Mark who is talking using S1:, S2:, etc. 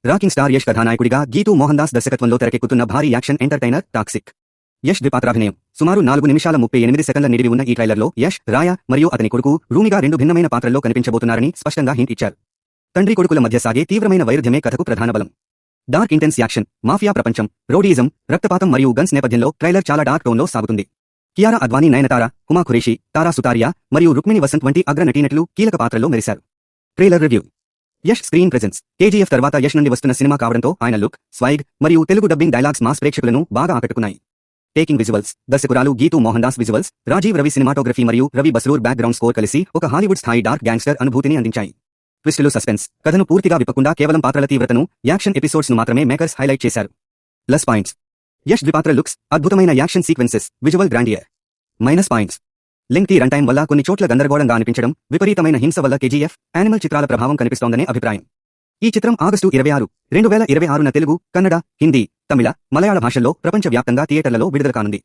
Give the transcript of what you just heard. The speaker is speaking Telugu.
S1: రాకింగ్ స్టార్ యష్ కథానాయకుడిగా గీతూ మోహన్ దాస్ దర్శకత్వంలో తెరకెక్కుతున్న భారీ యాక్షన్ ఎంటర్టైనర్ టాక్సిక్. యష్ ద్విపాత్రాభినయం. సుమారు 4 నిమిషాల 38 సెకన్ల నిడివి ఉన్న ఈ ట్రైలర్లో యష్, రాయ మరియు అతని కొడుకు రూమిగా 2 భిన్నమైన పాత్రల్లో కనిపించబోతున్నారని స్పష్టంగా హింట్ ఇచ్చారు. తండ్రి కొడుకుల మధ్య సాగే తీవ్రమైన వైరుధ్యమే కథకు ప్రధాన బలం. డార్క్ ఇంటెన్స్ యాక్షన్, మాఫియా ప్రపంచం, రౌడీయిజం, రక్తపాతం మరియు గన్స్ నేపథ్యంలో ట్రైలర్ చాలా డార్క్ టోన్లో సాగుతుంది. కియారా అద్వానీ, నయనతార, హుమా ఖురేషి, తారా సుతారియా మరియు రుక్మిణి వసంత్ వంటి అగ్ర నటీనటులు కీలక పాత్రల్లో మెరిశారు. Trailer review. Yash screen presence. KGF తర్వాత యష్ నుండి వస్తున్న సినిమా కావడంతో ఆయన లుక్, స్వైగ్ మరియు తెలుగు డబ్బింగ్ డైలాగ్స్ మాస్ ప్రేక్షకులను బాగా ఆకట్టుకున్నాయి. Taking visuals. దర్శకురాలు గీతూ మోహన్ దాస్ విజువల్స్, రాజీవ్ రవి సినిమాటోగ్రఫీ మరియు రవి బస్రూర్ బ్యాక్గ్రౌండ్ స్కోర్ కలిసి ఒక హాలీవుడ్ స్థాయి డార్క్ గ్యాంగ్స్టర్ అనుభూతిని అందించాయి. ట్విస్టులు, సస్పెన్స్, కథను పూర్తిగా విప్పకుండా కేవలం పాత్రల తీవ్రతను, యాక్షన్ ఎపిసోడ్స్ ను మాత్రమే మేకర్స్ హైలైట్ చేశారు. Plus points. యష్ ద్విపాత్ర లుక్స్, అద్భుతమైన action sequences, visual grandeur. Minus points. Lengthy run time వల్ల కొన్ని చోట్ల గందరగోళంగా అనిపించడం, విపరీతమైన హింస వల్ల కేజీఎఫ్, యానిమల్ చిత్రాల ప్రభావం కనిపిస్తోందనే అభిప్రాయం. ఈ చిత్రం ఆగస్టు 26, 2026న తెలుగు, కన్నడ, హిందీ, తమిళ, మలయాళ భాషల్లో ప్రపంచ వ్యాప్తంగా థియేటర్లలో విడుదల కానుంది.